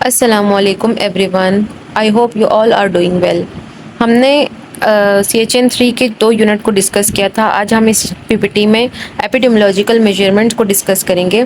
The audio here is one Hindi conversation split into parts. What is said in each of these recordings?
अस्सलामुअलैकुम everyone, I hope you all are doing well. हमने CHN3 के 2 यूनिट को डिस्कस किया था। आज हम इस PPT में एपिडेमियोलॉजिकल मेजरमेंट्स को डिस्कस करेंगे।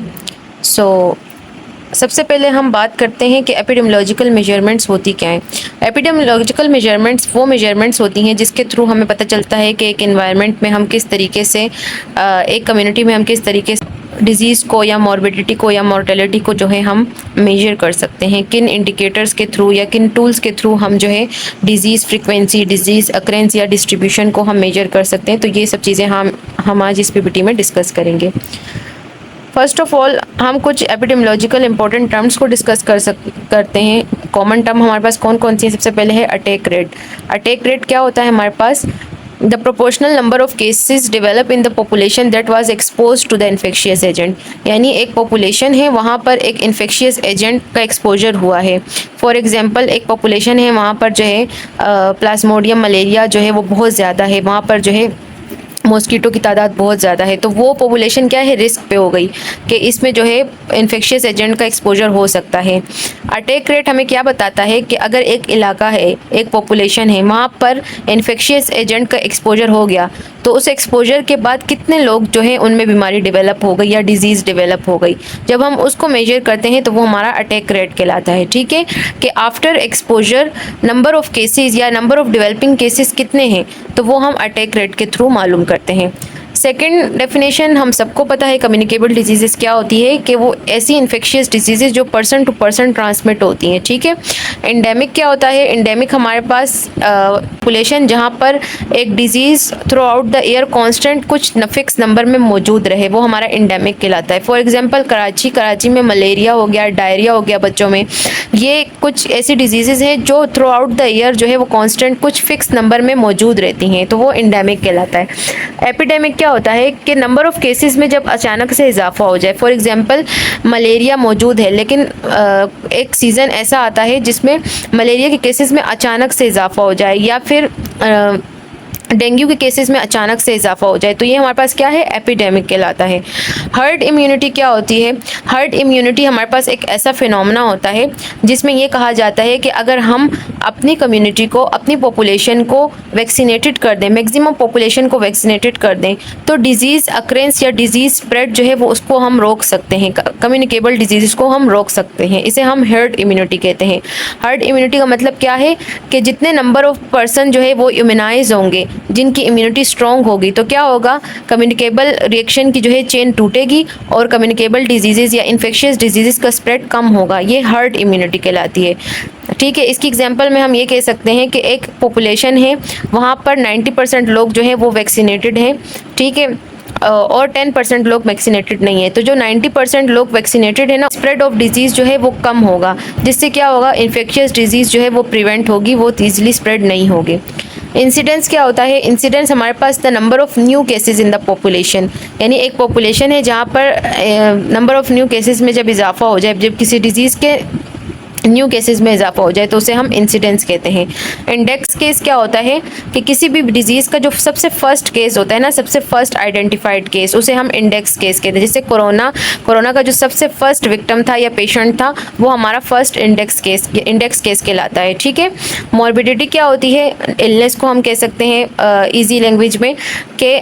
सबसे पहले हम बात करते हैं कि एपिडेमियोलॉजिकल मेजरमेंट्स होती क्या हैं। एपिडेमियोलॉजिकल मेजरमेंट्स वो मेजरमेंट्स होती हैं जिसके थ्रू हमें पता चलता है कि एक एनवायरनमेंट में हम किस तरीके से एक कम्युनिटी में हम किस तरीके से डिज़ीज़ को या मॉर्बिडिटी को या मॉर्टेलिटी को जो है हम मेजर कर सकते हैं, किन इंडिकेटर्स के थ्रू या किन टूल्स के थ्रू हम जो है डिज़ीज़ फ्रीक्वेंसी, डिज़ीज़ अक्रेंस या डिस्ट्रीब्यूशन को हम मेजर कर सकते हैं। तो ये सब चीज़ें हम आज इस PPT में डिस्कस करेंगे। फर्स्ट ऑफ ऑल हम कुछ एपिडेमियोलॉजिकल इंपॉर्टेंट टर्म्स को डिस्कस करते हैं। कॉमन टर्म हमारे पास कौन कौन सी है? सबसे पहले है अटैक रेट। अटैक रेट क्या होता है हमारे पास? The proportional number of cases develop in the population that was expose to the infectious agent. यानी एक पॉपुलेशन है, वहाँ पर एक इन्फेक्शियस एजेंट का एक्सपोजर हुआ है। फॉर एग्जांपल एक पॉपुलेशन है, वहाँ पर जो है प्लाज्मोडियम मलेरिया जो है वो बहुत ज़्यादा है, वहाँ पर जो है मॉस्किटो की तादाद बहुत ज़्यादा है, तो वो पॉपुलेशन क्या है, रिस्क पे हो गई कि इसमें जो है इन्फेक्शियस एजेंट का एक्सपोजर हो सकता है। अटैक रेट हमें क्या बताता है कि अगर एक इलाका है, एक पॉपुलेशन है, वहाँ पर इन्फेक्शियस एजेंट का एक्सपोजर हो गया तो उस एक्सपोजर के बाद कितने लोग जो है उनमें बीमारी डेवलप हो गई या डिजीज़ डेवलप हो गई। जब हम उसको मेजर करते हैं तो वो हमारा अटैक रेट कहलाता है। ठीक है, कि after exposure number of cases या नंबर ऑफ डेवलपिंग केसेस कितने हैं, तो वो हम अटैक रेट के थ्रू मालूम करते हैं। सेकेंड डेफिनेशन हम सबको पता है कम्युनिकेबल डिजीज़ क्या होती है, कि वो ऐसी इन्फेक्शियस डिजीज़ जो पर्सन टू पर्सन ट्रांसमिट होती हैं। ठीक है, एंडेमिक क्या होता है? एंडेमिक हमारे पास पॉपुलेशन जहाँ पर एक disease through out the year constant कुछ फिक्स नंबर में मौजूद रहे, वो हमारा एंडेमिक कहलाता है। फॉर एग्जांपल कराची में मलेरिया हो गया, डायरिया हो गया बच्चों में, ये कुछ ऐसी डिजीज़ हैं जो थ्रू आउट द ईयर जो है वो कांस्टेंट कुछ फिक्स नंबर में मौजूद रहती हैं, तो वो एंडेमिक कहलाता है। एपिडेमिक क्या होता है कि नंबर ऑफ केसेस में जब अचानक से इजाफा हो जाए। फॉर एग्जांपल मलेरिया मौजूद है, लेकिन एक सीज़न ऐसा आता है जिसमें मलेरिया के केसेस में अचानक से इजाफा हो जाए, या फिर डेंगू के केसेस में अचानक से इजाफा हो जाए, तो ये हमारे पास क्या है, एपिडेमिक कहलाता है। हर्ड इम्यूनिटी क्या होती है? हर्ड इम्यूनिटी हमारे पास एक ऐसा फिनोमेना होता है जिसमें ये कहा जाता है कि अगर हम अपनी कम्युनिटी को, अपनी पॉपुलेशन को वैक्सीनेटेड कर दें, मैक्सिमम पॉपुलेशन को वैक्सीनेटेड कर दें, तो डिजीज़ अक्रेंस या डिजीज़ स्प्रेड जो है वो उसको हम रोक सकते हैं, कम्युनिकेबल डिजीज़ को हम रोक सकते हैं। इसे हम हर्ड इम्यूनिटी कहते हैं। हर्ड इम्यूनिटी का मतलब क्या है कि जितने नंबर ऑफ पर्सन जो है वो इम्यूनाइज होंगे, जिनकी इम्यूनिटी स्ट्रॉन्ग होगी, तो क्या होगा, कम्युनिकेबल रिएक्शन की जो है चेन टूटेगी और कम्युनिकेबल डिजीज़ या इन्फेक्शियस डिजीज़ का स्प्रेड कम होगा। ये हर्ड इम्यूनिटी कहलाती है। ठीक है, इसकी एग्जांपल में हम ये कह सकते हैं कि एक पॉपुलेशन है, वहाँ पर 90% लोग जो है वो वैक्सीनेटेड हैं। ठीक है, और 10% लोग वैक्सीनेटेड नहीं है, तो जो 90% लोग वैक्सीनेटेड है ना, स्प्रेड ऑफ डिजीज़ जो है वो कम होगा, जिससे क्या होगा, इन्फेक्शियस डिजीज़ जो है वो प्रिवेंट होगी, वो ईजिली स्प्रेड नहीं होगी। इंसिडेंस क्या होता है? इंसिडेंस हमारे पास the number of new cases in the population, यानी एक पॉपुलेशन है जहाँ पर नंबर ऑफ़ न्यू केसेस में जब इजाफा हो जाए, जब किसी डिजीज़ के न्यू केसेस में इजाफा हो जाए, तो उसे हम इंसिडेंस कहते हैं। इंडेक्स केस क्या होता है कि किसी भी डिजीज़ का जो सबसे फर्स्ट केस होता है ना, सबसे फर्स्ट आइडेंटिफाइड केस, उसे हम इंडेक्स केस कहते हैं। जैसे कोरोना का जो सबसे फर्स्ट विक्टिम था या पेशेंट था, वो हमारा फर्स्ट इंडेक्स केस कहलाता है। ठीक है, मॉर्बिडिटी क्या होती है? इलनेस को हम कह सकते हैं ईजी लैंग्वेज में कि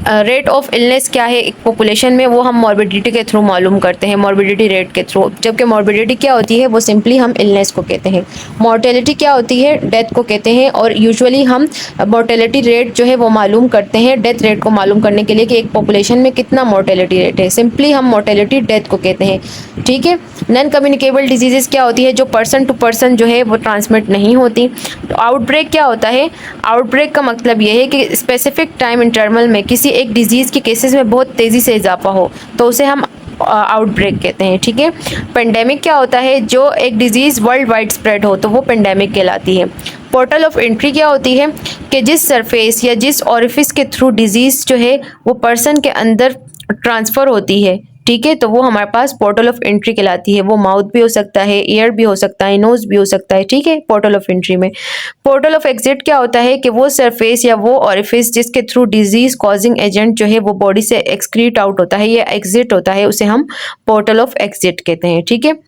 रेट ऑफ इलनेस क्या है एक पॉपुलेशन में, वो हम मॉर्बिडिटी के थ्रू मालूम करते हैं, मॉर्बिडिटी रेट के थ्रू। जबकि मॉर्बिडिटी क्या होती है, वो सिंपली हम इलनेस को कहते हैं। मॉर्टेलिटी क्या होती है? डेथ को कहते हैं। और यूजुअली हम मॉर्टेलिटी रेट जो है वो मालूम करते हैं डेथ रेट को मालूम करने के लिए कि एक पॉपुलेशन में कितना मॉर्टेलिटी रेट है, सिंपली हम मॉर्टेलिटी डेथ को कहते हैं। ठीक है, नॉन कम्युनिकेबल डिजीज़ क्या होती है? जो पर्सन टू पर्सन जो है वो ट्रांसमिट नहीं होती। तो आउटब्रेक क्या होता है? आउटब्रेक का मतलब ये है कि स्पेसिफिक टाइम इंटरवल में किसी एक डिजीज़ के केसेस में बहुत तेज़ी से इजाफा हो, तो उसे हम आउटब्रेक कहते हैं। ठीक है, पेंडेमिक क्या होता है? जो एक डिजीज़ वर्ल्ड वाइड स्प्रेड हो, तो वो पेंडेमिक कहलाती है। पोर्टल ऑफ एंट्री क्या होती है कि जिस सरफेस या जिस ऑरिफिस के थ्रू डिजीज़ जो है वो पर्सन के अंदर ट्रांसफ़र होती है, ठीक है, तो वो हमारे पास पोर्टल ऑफ एंट्री कहलाती है। वो माउथ भी हो सकता है, ईयर भी हो सकता है, नोज भी हो सकता है। ठीक है, पोर्टल ऑफ एंट्री में। पोर्टल ऑफ एग्जिट क्या होता है कि वो सरफेस या वो ऑरिफिस जिसके थ्रू डिजीज कॉजिंग एजेंट जो है वो बॉडी से एक्सक्रीट आउट होता है या एग्जिट होता है, उसे हम पोर्टल ऑफ एग्जिट कहते हैं। ठीक है,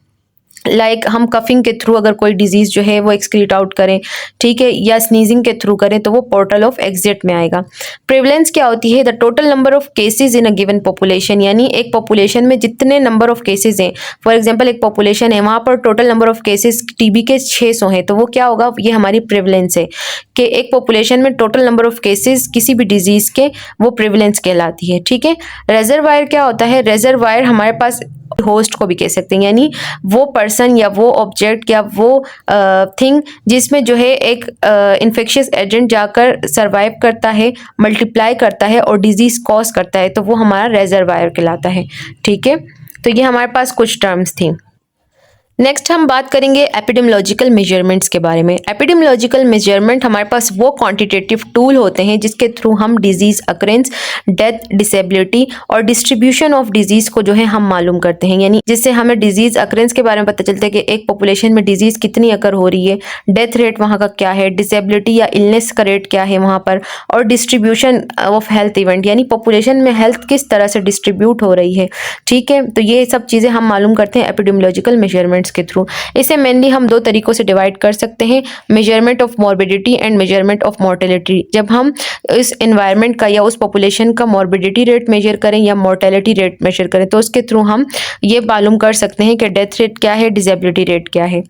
लाइक हम कफिंग के थ्रू अगर कोई डिजीज़ जो है वो एक्सक्रीट आउट करें, ठीक है, या स्नीजिंग के थ्रू करें तो वो पोर्टल ऑफ एग्जिट में आएगा। प्रेवलेंस क्या होती है? The total number of cases in a given population, यानी एक पॉपुलेशन में जितने नंबर ऑफ केसेस हैं। फॉर एग्जांपल एक पॉपुलेशन है, वहाँ पर total number of cases TB के 600 हैं, तो वो क्या होगा? ये हमारी प्रेवलेंस है कि एक पॉपुलेशन में टोटल नंबर ऑफ केसेस किसी भी डिजीज़ के, वो प्रेवलेंस कहलाती है, ठीक है। रेजर्वायर क्या होता है? रेजर्वायर हमारे पास होस्ट को भी कह सकते हैं, यानी वो पर्सन या वो ऑब्जेक्ट या वो थिंग जिसमें जो है एक इन्फेक्शियस एजेंट जाकर सरवाइव करता है, मल्टीप्लाई करता है और डिजीज कॉज करता है, तो वो हमारा रेजर्वायर कहलाता है, ठीक है। तो ये हमारे पास कुछ टर्म्स थी। नेक्स्ट हम बात करेंगे एपिडेमियोलॉजिकल मेजरमेंट्स के बारे में। एपिडेमियोलॉजिकल मेजरमेंट हमारे पास वो क्वांटिटेटिव टूल होते हैं जिसके थ्रू हम डिजीज अकरेंस, डेथ, डिसेबिलिटी और डिस्ट्रीब्यूशन ऑफ डिजीज को जो है हम मालूम करते हैं, यानी जिससे हमें डिजीज अकरेंस के बारे में पता चलता है कि एक पॉपुलेशन में डिजीज कितनी अकर हो रही है, डेथ रेट वहाँ का क्या है, डिसेबिलिटी या इलनेस का रेट क्या है वहाँ पर, और डिस्ट्रीब्यूशन ऑफ हेल्थ इवेंट, यानी पॉपुलेशन में हेल्थ किस तरह से डिस्ट्रीब्यूट हो रही है, ठीक है। तो ये सब चीज़ें हम मालूम करते हैं एपिडेमियोलॉजिकल मेजरमेंट्स के थ्रू। इसे मेनली हम दो तरीकों से डिवाइड कर सकते हैं, measurement of morbidity and measurement of mortality. जब हम इस एनवायरनमेंट का या उस पॉपुलेशन का मॉर्बिडिटी रेट मेजर करें या मोर्टेलिटी रेट मेजर करें, तो उसके थ्रू हम ये मालूम कर सकते हैं कि डेथ रेट क्या है, डिसेबिलिटी रेट क्या है।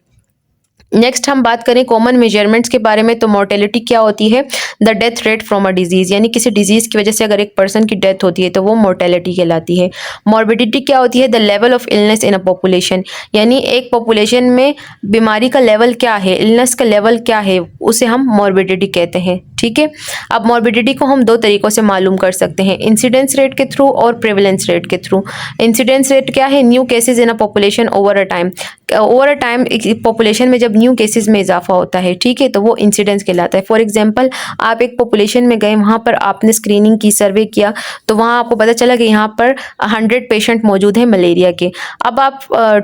नेक्स्ट हम बात करें कॉमन मेजरमेंट्स के बारे में, तो मोर्टेलिटी क्या होती है? The death rate from a disease, यानी किसी डिजीज की वजह से अगर एक पर्सन की डेथ होती है तो वो मोर्टेलिटी कहलाती है। मॉर्बिडिटी क्या होती है? The level of illness in a population, यानी एक पॉपुलेशन में बीमारी का लेवल क्या है, इलनेस का लेवल क्या है, उसे हम मॉर्बिडिटी कहते हैं, ठीक है। अब मॉर्बिडिटी को हम दो तरीकों से मालूम कर सकते हैं, इंसिडेंस रेट के थ्रू और प्रेवलेंस रेट के थ्रू। इंसिडेंस रेट क्या है? New cases in a population over a time. Over a time population में जब न्यू केसेस में इजाफा होता है, ठीक है, तो वो इंसिडेंस कहलाता है। फॉर एग्जांपल आप एक पॉपुलेशन में गए, वहाँ पर आपने स्क्रीनिंग की, सर्वे किया, तो वहाँ आपको पता चला कि यहाँ पर 100 पेशेंट मौजूद हैं मलेरिया के। अब आप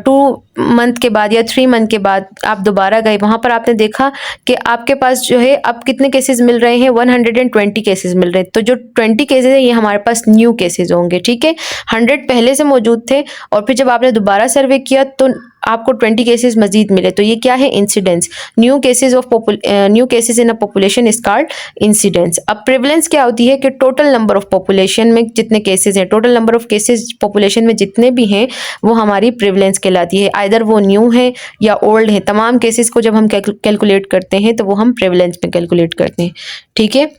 2 मंथ के बाद या 3 मंथ के बाद आप दोबारा गए, वहाँ पर आपने देखा कि आपके पास जो है अब कितने केसेस मिल रहे हैं? 120 केसेस मिल रहे हैं। तो जो 20 केसेस है ये हमारे पास न्यू केसेस होंगे, ठीक है। 100 पहले से मौजूद थे और फिर जब आपने दोबारा सर्वे किया तो आपको 20 केसेस मजीद मिले, तो ये क्या है? Incidence. New cases in a population is called incidence. अब प्रेवलेंस क्या होती है? कि टोटल नंबर ऑफ पॉपुलेशन में जितने केसेस हैं, total number of cases population में जितने भी हैं, वो हमारी प्रेवलेंस कहलाती है। आइदर वो न्यू है या ओल्ड है, तमाम केसेस को जब हम कैलकुलेट करते हैं तो वो हम प्रेवलेंस में कैलकुलेट करते हैं, ठीक है।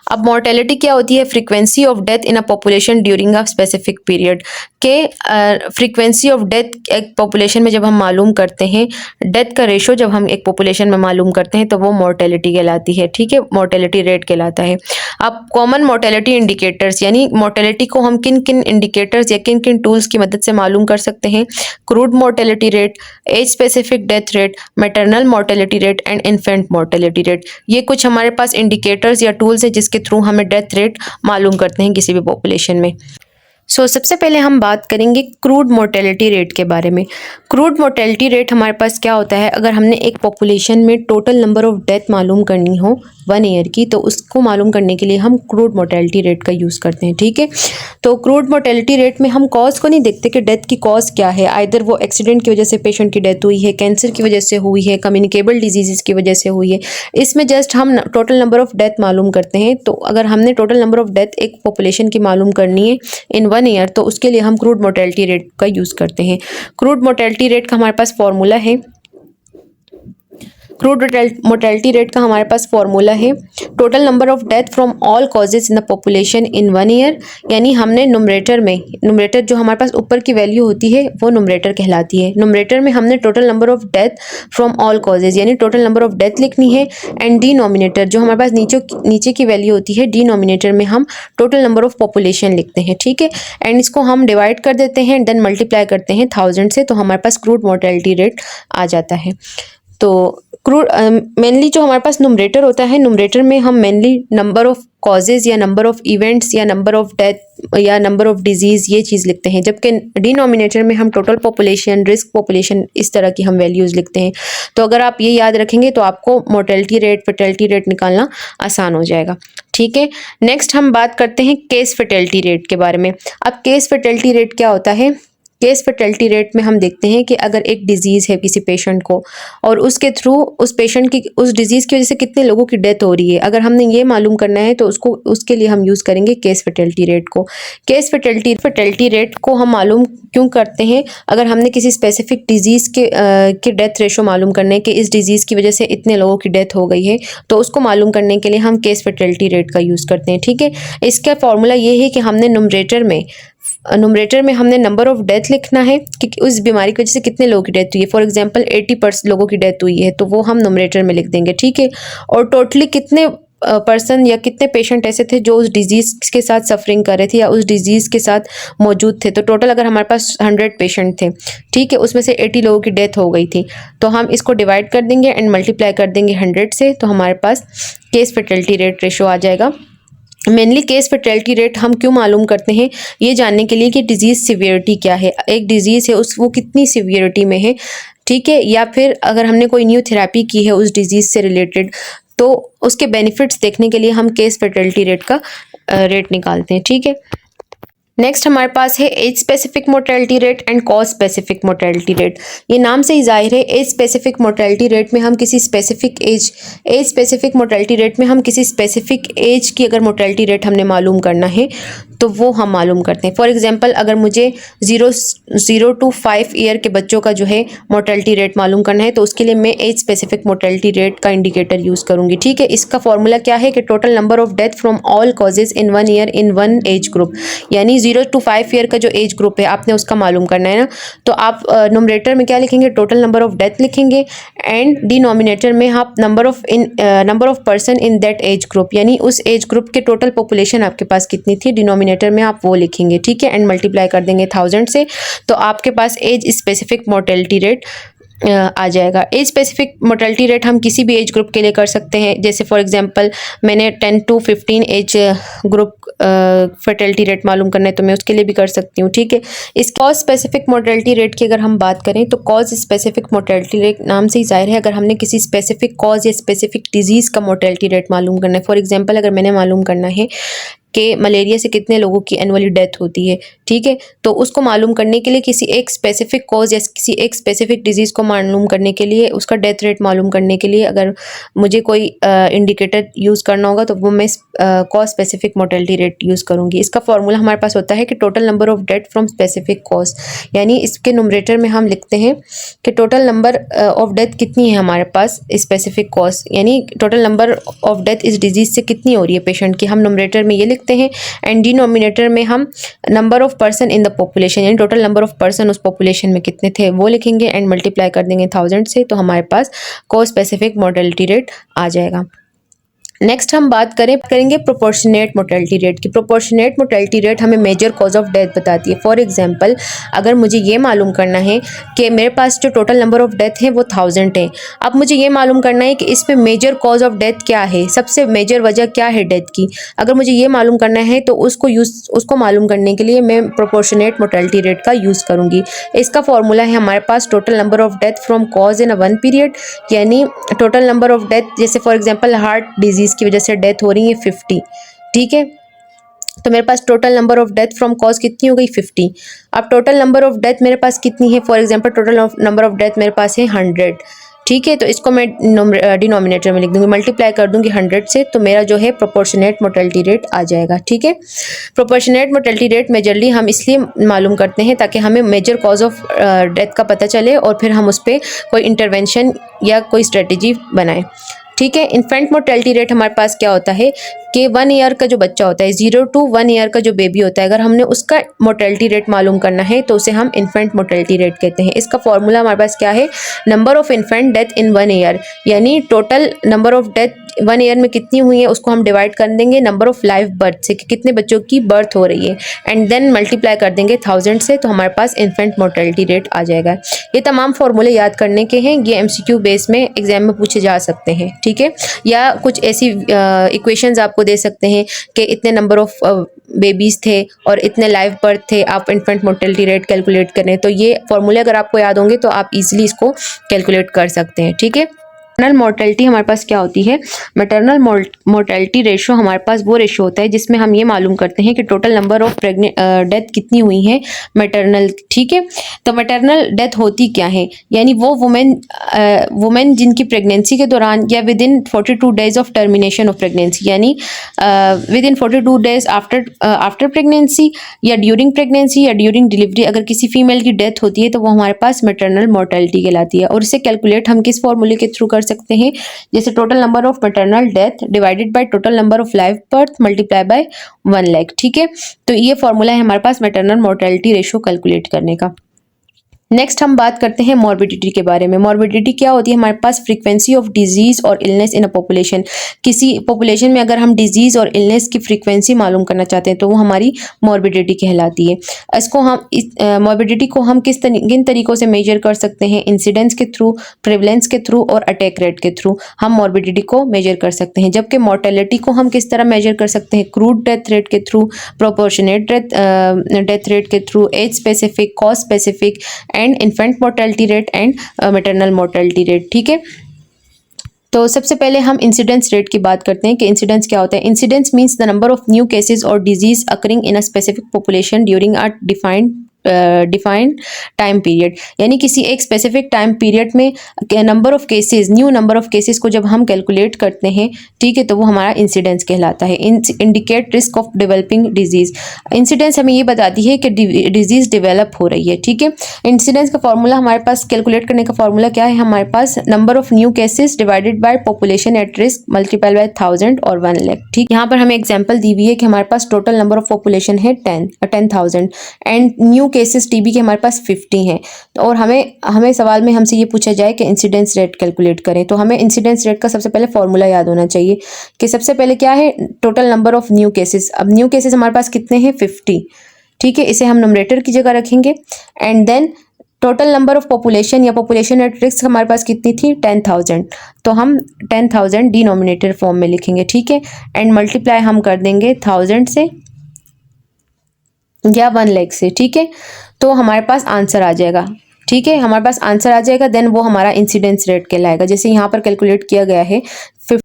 अब मोर्टेलिटी क्या होती है? Frequency of death in a population during a specific period, के फ्रीक्वेंसी ऑफ डेथ एक पॉपुलेशन में जब हम मालूम करते हैं, डेथ का रेशो जब हम एक पॉपुलेशन में मालूम करते हैं तो वो मोर्टेलिटी कहलाती है, ठीक है, मोर्टेलिटी रेट कहलाता है। अब कॉमन मोर्टेलिटी इंडिकेटर्स, यानी मोर्टेलिटी को हम किन किन इंडिकेटर्स या किन किन टूल्स की मदद से मालूम कर सकते हैं? Crude mortality rate, age specific death rate, maternal mortality rate and infant mortality rate. ये कुछ हमारे पास इंडिकेटर्स या टूल्स हैं जिसके थ्रू हमें डेथ रेट मालूम करते हैं किसी भी पॉपुलेशन में। सबसे पहले हम बात करेंगे क्रूड मोर्टेलिटी रेट के बारे में। क्रूड मोर्टेलिटी रेट हमारे पास क्या होता है? अगर हमने एक पॉपुलेशन में टोटल नंबर ऑफ डेथ मालूम करनी हो 1 ईयर की, तो उसको मालूम करने के लिए हम क्रूड मोर्टेलिटी रेट का यूज़ करते हैं, ठीक है। तो क्रूड मोर्टेलिटी रेट में हम कॉज को नहीं देखते कि डेथ की कॉज क्या है, आइदर वो एक्सीडेंट की वजह से पेशेंट की डेथ हुई है, कैंसर की वजह से हुई है, कम्युनिकेबल डिजीज़ की वजह से हुई है। इसमें जस्ट हम टोटल नंबर ऑफ डेथ मालूम करते हैं। तो अगर हमने टोटल नंबर ऑफ डेथ एक पॉपुलेशन की मालूम करनी है इन 1 ईयर, तो उसके लिए हम क्रूड मोर्टेलिटी रेट का यूज़ करते हैं। क्रूड मोर्टेलिटी रेट का हमारे पास फॉर्मूला है, क्रूड मोर्टेलिटी रेट का हमारे पास फॉर्मूला है total number of death from all causes in the population in 1 year, यानी हमने नुमरेटर जो हमारे पास ऊपर की वैल्यू होती है वो नुमरेटर कहलाती है। नुमरेटर में हमने total number of death from all causes यानी टोटल नंबर ऑफ डेथ लिखनी है, एंड डिनोमिनेटर जो हमारे पास नीचे की वैल्यू होती है, डिनोमिनेटर में हम टोटल नंबर ऑफ पॉपुलेशन लिखते हैं, ठीक है। एंड इसको हम डिवाइड कर देते हैं, देन मल्टीप्लाई करते हैं 1000 से, तो हमारे पास क्रूड मोर्टेलिटी रेट आ जाता है। तो क्रूड मेनली जो हमारे पास नुमरेटर होता है, नुमरेटर में हम मेनली नंबर ऑफ कॉजेज या नंबर ऑफ इवेंट्स या नंबर ऑफ डेथ या नंबर ऑफ डिजीज़ ये चीज़ लिखते हैं, जबकि डिनोमिनेटर में हम टोटल पॉपुलेशन, रिस्क पॉपुलेशन, इस तरह की हम वैल्यूज़ लिखते हैं। तो अगर आप ये याद रखेंगे तो आपको मोर्टेलिटी रेट, फर्टिलिटी रेट निकालना आसान हो जाएगा, ठीक है। नेक्स्ट हम बात करते हैं केस फर्टिलिटी रेट के बारे में। अब केस फर्टिलिटी रेट क्या होता है? केस फर्टिलिटी रेट में हम देखते हैं कि अगर एक डिजीज़ है किसी पेशेंट को और उसके थ्रू उस पेशेंट की उस डिजीज़ की वजह से कितने लोगों की डेथ हो रही है, अगर हमने ये मालूम करना है तो उसके लिए हम यूज़ करेंगे केस फर्टिलिटी रेट को। केस फर्टिलिटी रेट को हम मालूम क्यों करते हैं? अगर हमने किसी स्पेसिफिक डिजीज़ के डेथ रेशो मालूम करना है कि इस डिजीज़ की वजह से इतने लोगों की डेथ हो गई है, तो उसको मालूम करने के लिए हम केस फर्टिलिटी रेट का यूज़ करते हैं, ठीक है। इसका फॉर्मूला ये है कि हमने नुमरेटर में हमने नंबर ऑफ डेथ लिखना है कि उस बीमारी की वजह से कितने लोगों की डेथ हुई है। फॉर एग्जांपल 80% लोगों की डेथ हुई है, तो वो हम नुमरेटर में लिख देंगे, ठीक है। और टोटली कितने पर्सन या कितने पेशेंट ऐसे थे जो उस डिजीज़ के साथ सफरिंग कर रहे थे या उस डिजीज़ के साथ मौजूद थे, तो टोटल अगर हमारे पास 100 पेशेंट थे, ठीक है, उसमें से 80 लोगों की डेथ हो गई थी, तो हम इसको डिवाइड कर देंगे एंड मल्टीप्लाई कर देंगे 100 से, तो हमारे पास केस फर्टिलिटी रेट रेशो आ जाएगा। मेनली केस फर्टिलिटी रेट हम क्यों मालूम करते हैं? ये जानने के लिए कि डिजीज़ सिवियरिटी क्या है, एक डिजीज़ है वो कितनी सिवियरिटी में है, ठीक है, या फिर अगर हमने कोई न्यू थेरेपी की है उस डिजीज़ से रिलेटेड, तो उसके बेनिफिट्स देखने के लिए हम केस फर्टिलिटी रेट का रेट निकालते हैं, ठीक है। नेक्स्ट हमारे पास है age specific mortality rate and cause specific mortality rate. ये नाम से ही जाहिर है, एज स्पेसिफिक मोर्टेलिटी रेट में हम किसी specific age specific mortality rate में हम किसी स्पेसिफिक एज की अगर मोर्टेलिटी रेट हमने मालूम करना है तो वो हम मालूम करते हैं। फॉर एग्जांपल अगर मुझे 0 to 5 ईयर के बच्चों का जो है मोर्टेलिटी रेट मालूम करना है, तो उसके लिए मैं एज स्पेसिफिक मोर्टेलिटी रेट का इंडिकेटर यूज़ करूँगी, ठीक है। इसका फॉर्मूला क्या है कि total number of death from all causes in 1 year in 1 age group, यानी 0 to 5 ईयर का जो एज ग्रुप है आपने उसका मालूम करना है ना, तो आप नोमिनेटर में क्या लिखेंगे? टोटल नंबर ऑफ डेथ लिखेंगे एंड डिनोमिनेटर में आप number of person in that age group, यानी उस एज ग्रुप के टोटल पॉपुलेशन आपके पास कितनी थी, डिनोमिनेटर में आप वो लिखेंगे, ठीक है, एंड मल्टीप्लाई कर देंगे 1000 से, तो आपके पास एज स्पेसिफिक मोर्टेलिटी रेट आ जाएगा। एज स्पेसिफिक मोर्टेलिटी रेट हम किसी भी एज ग्रुप के लिए कर सकते हैं, जैसे फॉर एग्जांपल मैंने 10 to 15 age group fertility rate मालूम करना है तो मैं उसके लिए भी कर सकती हूँ, ठीक है। इस कॉज स्पेसिफिक मोर्टेलिटी रेट की अगर हम बात करें तो कॉज स्पेसिफिक मोर्टेलिटी रेट नाम से ही जाहिर है, अगर हमने किसी स्पेसिफिक कॉज या स्पेसिफिक डिजीज़ का मोर्टेलिटी रेट मालूम करना है, फॉर एग्जाम्पल अगर मैंने मालूम करना है कि मलेरिया से कितने लोगों की एनुअली डेथ होती है, ठीक है, तो उसको मालूम करने के लिए किसी एक स्पेसिफिक कॉज या किसी एक स्पेसिफिक डिजीज़ को मालूम करने के लिए, उसका डेथ रेट मालूम करने के लिए अगर मुझे कोई इंडिकेटर यूज़ करना होगा तो वो मैं cause specific mortality rate use करूँगी। इसका फॉर्मूला हमारे पास होता है कि total number of death from specific cause, यानी इसके नुमरेटर में हम लिखते हैं कि टोटल नंबर ऑफ डेथ कितनी है हमारे पास स्पेसिफिक कॉज, यानी टोटल नंबर ऑफ डेथ इस डिजीज़ से कितनी हो रही है पेशेंट की, हम नुमरेटर में ये लिखते हैं एंड डिनोमिनेटर में हम number of person in the population, यानी टोटल नंबर ऑफ पर्सन उस पॉपुलेशन में कितने थे वो लिखेंगे एंड मल्टीप्लाई कर देंगे 1000 से, तो हमारे पास कॉज स्पेसिफिक मोर्टेलिटी रेट आ जाएगा। नेक्स्ट हम बात करेंगे प्रोपोर्शनेट मोर्टेलिटी रेट की। प्रोपोर्शनेट मोर्टेलिटी रेट हमें मेजर कॉज ऑफ डेथ बताती है। फॉर एग्जांपल अगर मुझे ये मालूम करना है कि मेरे पास जो टोटल नंबर ऑफ डेथ है वो 1000 है, अब मुझे ये मालूम करना है कि इस पे मेजर कॉज ऑफ डेथ क्या है, सबसे मेजर वजह क्या है डेथ की, अगर मुझे ये मालूम करना है तो उसको मालूम करने के लिए मैं प्रोपोर्शनेट मोर्टेलिटी रेट का यूज़ करूँगी। इसका फॉर्मूला है हमारे पास total number of death from cause in a 1 period, यानी टोटल नंबर ऑफ डेथ, जैसे फॉर एग्जांपल हार्ट डिजीज़ की वजह से डेथ हो रही है 50, ठीक है, तो मेरे पास total number of death from cause कितनी हो गई 50। अब टोटल नंबर ऑफ डेथ मेरे पास कितनी है, for example total number of death मेरे पास है 100, ठीक है, तो इसको मैं डिनोमिनेटर में लिख दूंगी, मल्टीप्लाई कर दूंगी 100 से, तो मेरा जो है प्रोपोर्शनेट मोर्टेलिटी रेट आ जाएगा, ठीक है। प्रोपोर्शनेट मोर्टेलिटी रेट मेजरली हम इसलिए मालूम करते हैं ताकि हमें मेजर कॉज ऑफ डेथ का पता चले और फिर हम उस पर कोई इंटरवेंशन या कोई स्ट्रेटजी बनाएं, ठीक है। इन्फेंट मोर्टेलिटी रेट हमारे पास क्या होता है कि 1 ईयर का जो बच्चा होता है, 0 to 1 ईयर का जो बेबी होता है, अगर हमने उसका मोर्टेलिटी रेट मालूम करना है तो उसे हम इन्फेंट मोर्टेलिटी रेट कहते हैं। इसका फॉर्मूला हमारे पास क्या है, number of infant death in 1 year, यानी total number of death 1 year में कितनी हुई है उसको हम डिवाइड कर देंगे नंबर ऑफ लाइव बर्थ से कि कितने बच्चों की बर्थ हो रही है एंड देन मल्टीप्लाई कर देंगे 1000 से, तो हमारे पास इन्फेंट मोर्टेलिटी रेट आ जाएगा। ये तमाम फॉर्मूले याद करने के हैं, ये MCQ बेस में एग्जाम में पूछे जा सकते हैं, ठीक है, या कुछ ऐसी इक्वेशंस आपको दे सकते हैं कि इतने नंबर ऑफ बेबीज़ थे और इतने लाइव बर्थ थे, आप इन्फेंट मोर्टेलिटी रेट कैलकुलेट करें, तो ये फॉर्मूले अगर आपको याद होंगे तो आप इजीली इसको कैलकुलेट कर सकते हैं, ठीक है। मैटरनल मोर्टेलिटी हमारे पास क्या होती है? मैटरनल मोर्टेलिटी रेशो हमारे पास वो रेशो होता है जिसमें हम ये मालूम करते हैं कि टोटल नंबर ऑफ डेथ कितनी हुई है मैटरनल, ठीक है। तो मैटरनल डेथ होती क्या है? यानी वो वुमेन जिनकी प्रेगनेंसी के दौरान या within 42 days of termination of pregnancy, यानी within 42 days after pregnancy या ड्यूरिंग प्रेगनेंसी या ड्यूरिंग डिलीवरी अगर किसी फीमेल की डेथ होती है तो वो हमारे पास मैटरनल मोर्टेलिटी कहलाती है। और इसे कैलकुलेट हम किस फॉर्मूले के थ्रू कर सकते हैं? जैसे total number of maternal death divided by total number of live birth multiply by 1 lakh, ठीक है। तो ये फॉर्मूला है हमारे पास मैटरनल मोर्टेलिटी रेशो कैलकुलेट करने का। नेक्स्ट हम बात करते हैं मॉर्बिडिटी के बारे में। मॉर्बिडिटी क्या होती है? हमारे पास फ्रीक्वेंसी ऑफ डिजीज और इलनेस इन अ पॉपुलेशन। किसी पॉपुलेशन में अगर हम डिजीज और इलनेस की फ्रीक्वेंसी मालूम करना चाहते हैं तो वो हमारी मॉर्बिडिटी कहलाती है। इसको हम मॉर्बिडिटी को हम किन तरीकों से मेजर कर सकते हैं? इंसिडेंस के थ्रू, प्रेवलेंस के थ्रू और अटैक रेट के थ्रू हम मॉर्बिडिटी को मेजर कर सकते हैं। जबकि मोर्टेलिटी को हम किस तरह मेजर कर सकते हैं? क्रूड डेथ रेट के थ्रू, प्रोपोर्शनेट डेथ रेट के through, age specific, cause specific and infant mortality rate and maternal mortality rate, ठीक है। तो सबसे पहले हम इंसिडेंस रेट की बात करते हैं कि इंसिडेंस क्या होता है। Incidence means the number of new cases और disease occurring in a specific population during a defined time period, यानी किसी एक स्पेसिफिक टाइम पीरियड में number of cases, new number of cases को जब हम कैलकुलेट करते हैं, ठीक है, तो वो हमारा इंसिडेंस कहलाता है। Indicate risk of developing disease. Incidence हमें ये बताती है कि डिजीज डेवलप हो रही है, ठीक है। इंसिडेंस का फॉर्मूला हमारे पास, कैलकुलेट करने का फॉर्मूला क्या है हमारे पास? Number of new cases divided by population at risk multiply by 1000 और 1 लाख, ठीक। यहाँ पर हमें एग्जाम्पल दी हुई है कि हमारे पास टोटल नंबर ऑफ पॉपुलेशन है 10,000 एंड न्यू केसेस टीबी के हमारे पास 50 हैं। और हमें सवाल में हमसे ये पूछा जाए कि इंसिडेंस रेट कैलकुलेट करें, तो हमें इंसिडेंस रेट का सबसे पहले फॉर्मूला याद होना चाहिए कि सबसे पहले क्या है? Total number of new cases. अब न्यू केसेस हमारे पास कितने हैं? 50, ठीक है। इसे हम न्यूमरेटर की जगह रखेंगे and then total number of population या पॉपुलेशन एट रिस्क हमारे पास कितनी थी? 10,000, तो हम 10,000 डिनोमिनेटर फॉर्म में लिखेंगे, ठीक है। एंड मल्टीप्लाई हम कर देंगे 1000 से या 1 लाख से, ठीक है। तो हमारे पास आंसर आ जाएगा, ठीक है, हमारे पास आंसर आ जाएगा। देन वो हमारा इंसिडेंस रेट कहलाएगा। जैसे यहाँ पर कैलकुलेट किया गया है 50,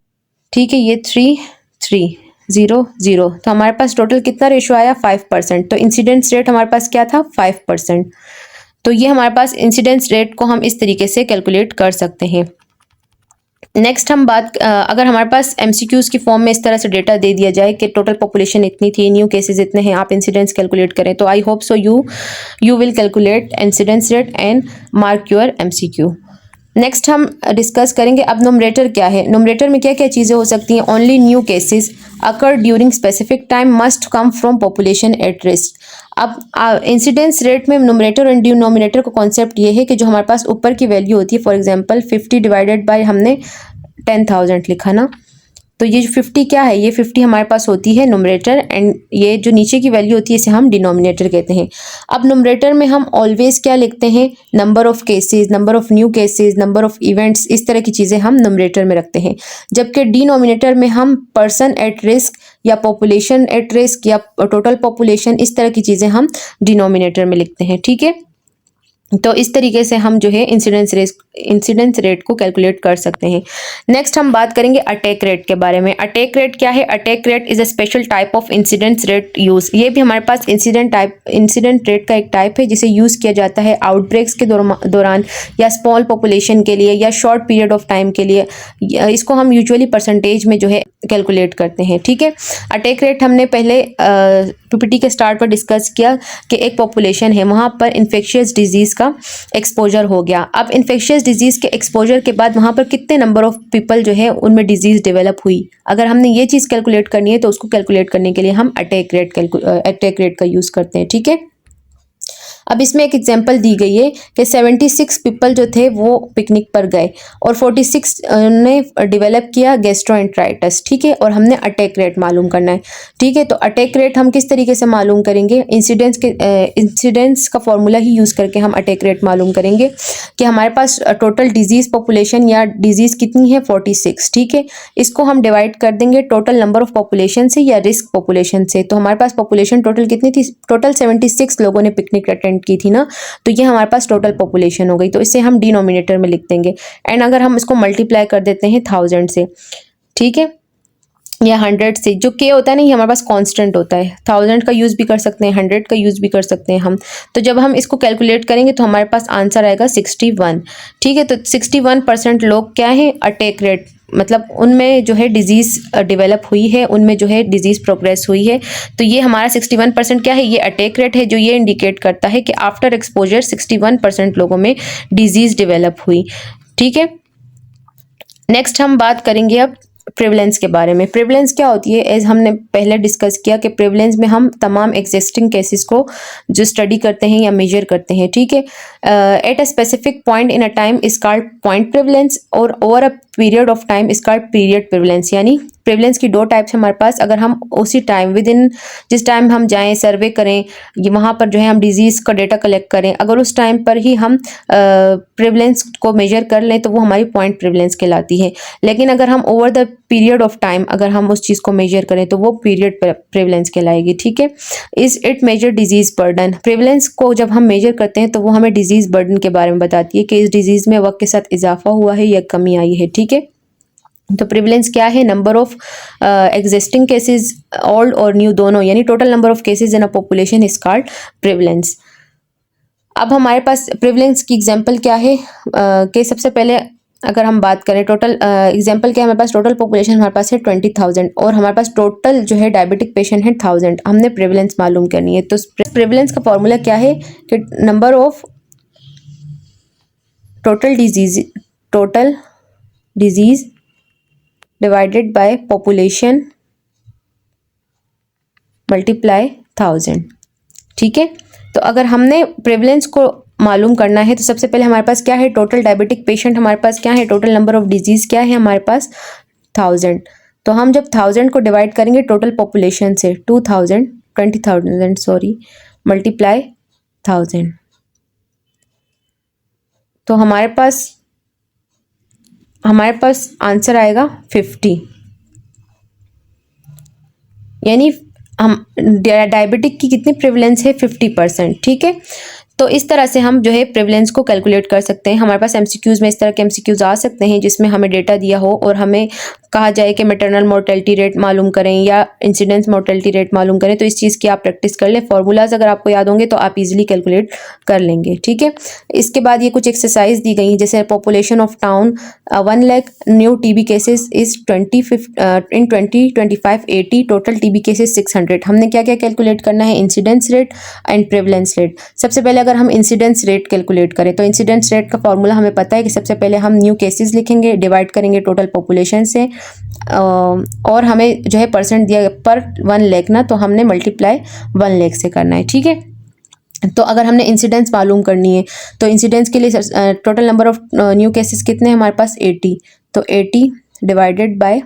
ठीक है, ये 3,3,0,0, तो हमारे पास टोटल कितना रेशो आया? 5%। तो इंसिडेंस रेट हमारे पास क्या था? 5%। तो ये हमारे पास इंसिडेंस रेट को हम इस तरीके से कैलकुलेट कर सकते हैं। नेक्स्ट हम बात, अगर हमारे पास एमसीक्यूज की फॉर्म में इस तरह से डेटा दे दिया जाए कि टोटल पॉपुलेशन इतनी थी, न्यू केसेस इतने हैं, आप इंसिडेंस कैलकुलेट करें, तो I hope so you will calculate incidence rate and mark your MCQ. Next हम डिस्कस करेंगे अब न्यूमरेटर क्या है। न्यूमरेटर में क्या क्या चीज़ें हो सकती हैं? Only new cases occur during specific time must come from population at risk. अब इंसिडेंस रेट में न्यूमरेटर एंड डिनोमिनेटर का कॉन्सेप्ट ये है कि जो हमारे पास ऊपर की वैल्यू होती है, फॉर एग्जांपल 50 डिवाइडेड बाय हमने 10,000 लिखा ना, तो ये जो 50 क्या है? ये 50 हमारे पास होती है न्यूमरेटर एंड ये जो नीचे की वैल्यू होती है इसे हम डिनोमिनेटर कहते हैं। अब न्यूमरेटर में हम ऑलवेज क्या लिखते हैं? Number of cases, number of new cases, number of events, इस तरह की चीज़ें हम न्यूमरेटर में रखते हैं। जबकि डिनोमिनेटर में हम पर्सन एट रिस्क या पॉपुलेशन एट रिस्क या टोटल पॉपुलेशन, इस तरह की चीज़ें हम डिनोमिनेटर में लिखते हैं, ठीक है। तो इस तरीके से हम जो है इंसिडेंस रेट को कैलकुलेट कर सकते हैं। नेक्स्ट हम बात करेंगे अटैक रेट के बारे में। अटैक रेट क्या है? Attack rate is a special type of incidence rate use. ये भी हमारे पास इंसिडेंट रेट का एक टाइप है जिसे यूज़ किया जाता है आउटब्रेक्स के दौरान या स्मॉल पॉपुलेशन के लिए या शॉर्ट पीरियड ऑफ टाइम के लिए। इसको हम यूजुअली परसेंटेज में जो है कैलकुलेट करते हैं, ठीक है। अटैक रेट हमने पहले पीपीटी के स्टार्ट पर डिस्कस किया कि एक पॉपुलेशन है, वहाँ पर इन्फेक्शियस डिजीज़ का एक्सपोजर हो गया। अब इन्फेक्शियस डिजीज़ के एक्सपोजर के बाद वहाँ पर कितने नंबर ऑफ पीपल जो है उनमें डिजीज़ डेवलप हुई, अगर हमने ये चीज़ कैलकुलेट करनी है तो उसको कैलकुलेट करने के लिए हम अटैक रेट का यूज़ करते हैं, ठीक है। अब इसमें एक एग्जांपल दी गई है कि 76 पीपल जो थे वो पिकनिक पर गए और 46 ने डेवलप किया गैस्ट्रोएंटेराइटिस, ठीक है, और हमने अटैक रेट मालूम करना है, ठीक है। तो अटैक रेट हम किस तरीके से मालूम करेंगे? इंसिडेंस का फॉर्मूला ही यूज़ करके हम अटैक रेट मालूम करेंगे कि हमारे पास टोटल डिजीज़ पॉपुलेशन या डिजीज़ कितनी है? 46, ठीक है। इसको हम डिवाइड कर देंगे टोटल नंबर ऑफ पॉपुलेशन से या रिस्क पॉपुलेशन से। तो हमारे पास पॉपुलेशन टोटल कितनी थी? टोटल 76 लोगों ने पिकनिक अटेंड 1% की थी ना, तो ये हमारे पास टोटल पॉपुलेशन हो गई, तो इसे हम डिनोमिनेटर में लिख देंगे। एंड अगर हम इसको मल्टीप्लाई कर देते हैं 1000 से, ठीक है, या 100 से, जो के होता है ना ये हमारे पास कांस्टेंट होता है, 1000 का यूज़ भी कर सकते हैं, 100 का यूज़ भी कर सकते हैं हम। तो जब हम इसको कैलकुलेट करेंगे तो हमारे पास आंसर आएगा 61, ठीक है। तो 61% लोग क्या है, अटैक रेट, मतलब उनमें जो है डिजीज़ डेवलप हुई है, उनमें जो है डिजीज़ प्रोग्रेस हुई है। तो ये हमारा 61% क्या है, ये अटैक रेट है, जो ये इंडिकेट करता है कि आफ्टर एक्सपोजर 61% लोगों में डिजीज़ डेवलप हुई, ठीक है। नेक्स्ट हम बात करेंगे अब प्रेवलेंस के बारे में। प्रेवलेंस क्या होती है, एज हमने पहले डिस्कस किया कि प्रेवलेंस में हम तमाम एग्जिस्टिंग केसेस को जो स्टडी करते हैं या मेजर करते हैं, ठीक है। At a specific point in a time is called point prevalence, और over a period of time is called period prevalence. यानी प्रेवलेंस की दो टाइप्स हमारे पास, अगर हम उसी टाइम विद इन जिस टाइम हम जाएं सर्वे करें, ये वहाँ पर जो है हम डिजीज़ का डेटा कलेक्ट करें, अगर उस टाइम पर ही हम प्रेवलेंस को मेजर कर लें तो वो हमारी पॉइंट प्रेवलेंस कहलाती है। लेकिन अगर हम over the period of time अगर हम उस चीज़ को मेजर करें तो वो पीरियड प्रेवलेंस कहलाएगी, ठीक है। Is it major disease burden, prevalence को जब हम मेजर करते हैं तो वो हमें डिजीज़ बर्डन के बारे में बताती है कि इस डिजीज़ में वक्त के साथ इजाफा हुआ है या कमी आई है, ठीक है। तो प्रेवलेंस क्या है, number of existing cases old और न्यू दोनों, यानी total number of cases in a population is called prevalence. अब हमारे पास प्रेवलेंस की एग्जांपल क्या है, कि सबसे पहले अगर हम बात करें टोटल एग्जांपल क्या है, हमारे पास टोटल पॉपुलेशन हमारे पास है 20,000 और हमारे पास टोटल जो है डायबिटिक पेशेंट है 1000, हमने प्रेवलेंस मालूम करनी है। तो प्रेवलेंस का फॉर्मूला क्या है कि number of total disease divided by population multiply 1000, ठीक है। तो अगर हमने प्रेवलेंस को मालूम करना है तो सबसे पहले हमारे पास क्या है, टोटल डायबिटिक पेशेंट हमारे पास क्या है, टोटल नंबर ऑफ डिजीज़ क्या है हमारे पास 1000। तो हम जब 1000 को डिवाइड करेंगे टोटल पॉपुलेशन से 20,000 सॉरी मल्टीप्लाई 1000, तो हमारे पास आंसर आएगा 50, यानी हम डायबिटिक की कितनी प्रेवलेंस है 50%, ठीक है। तो इस तरह से हम जो है प्रेवलेंस को कैलकुलेट कर सकते हैं। हमारे पास एमसीक्यूज़ में इस तरह के एमसीक्यूज़ आ सकते हैं जिसमें हमें डेटा दिया हो और हमें कहा जाए कि मैटरनल मोर्टेलिटी रेट मालूम करें या इंसिडेंस मोर्टेलिटी रेट मालूम करें, तो इस चीज़ की आप प्रैक्टिस कर लें। फार्मूलाज अगर आपको याद होंगे तो आप इजीली कैलकुलेट कर लेंगे, ठीक है। इसके बाद ये कुछ एक्सरसाइज दी गई, जैसे population of town 1 lakh new TB cases is 2025-80 total TB cases 600। हमने क्या क्या कैलकुलेट करना है, incidence rate and prevalence rate. सबसे पहले अगर हम इंसिडेंस रेट कैलकुलेट करें तो इंसिडेंस रेट का फॉर्मूला हमें पता है कि सबसे पहले हम न्यू केसेस लिखेंगे, डिवाइड करेंगे टोटल पॉपुलेशन से, और हमें जो है परसेंट दिया पर 1 लाख ना, तो हमने मल्टीप्लाई 1 लाख से करना है, ठीक है। तो अगर हमने इंसिडेंस मालूम करनी है तो इंसिडेंस के लिए total number of new cases कितने हैं हमारे पास 80, तो 80 डिवाइडेड बाय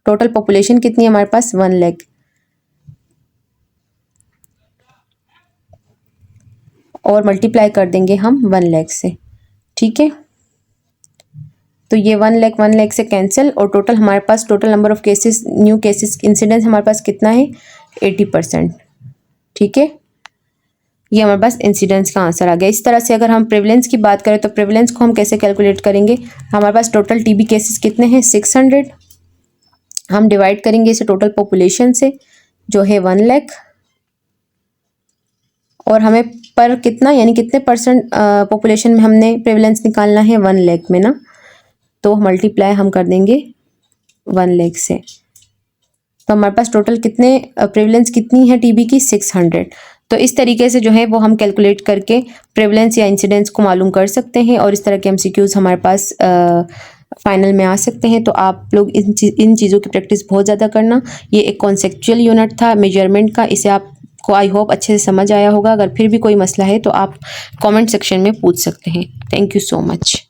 टोटल पॉपुलेशन कितनी है हमारे पास 1 लाख, और मल्टीप्लाई कर देंगे हम 1 लाख से, ठीक है। तो ये 1 लाख से कैंसिल, और टोटल हमारे पास total number of cases new cases incidence हमारे पास कितना है 80%, ठीक है। ये हमारे पास इंसिडेंस का आंसर आ गया। इस तरह से अगर हम प्रेवलेंस की बात करें तो प्रेवलेंस को हम कैसे कैलकुलेट करेंगे, हमारे पास टोटल टीबी केसेस कितने हैं 600, हम डिवाइड करेंगे इसे टोटल पॉपुलेशन से जो है 1 लाख, और हमें पर कितना यानी कितने परसेंट पॉपुलेशन में हमने प्रेवलेंस निकालना है 1 लाख में ना, तो मल्टीप्लाई हम कर देंगे 1 लाख से। तो हमारे पास टोटल कितने प्रेवलेंस कितनी है टीबी की 600। तो इस तरीके से जो है वो हम कैलकुलेट करके प्रेवलेंस या इंसिडेंस को मालूम कर सकते हैं, और इस तरह के एमसीक्यूज़ हमारे पास फाइनल में आ सकते हैं। तो आप लोग इन चीज़ों की प्रैक्टिस बहुत ज़्यादा करना। ये एक कॉन्सेप्चुअल यूनिट था मेजरमेंट का, इसे आपको आई होप अच्छे से समझ आया होगा। अगर फिर भी कोई मसला है तो आप कमेंट सेक्शन में पूछ सकते हैं। Thank you so much.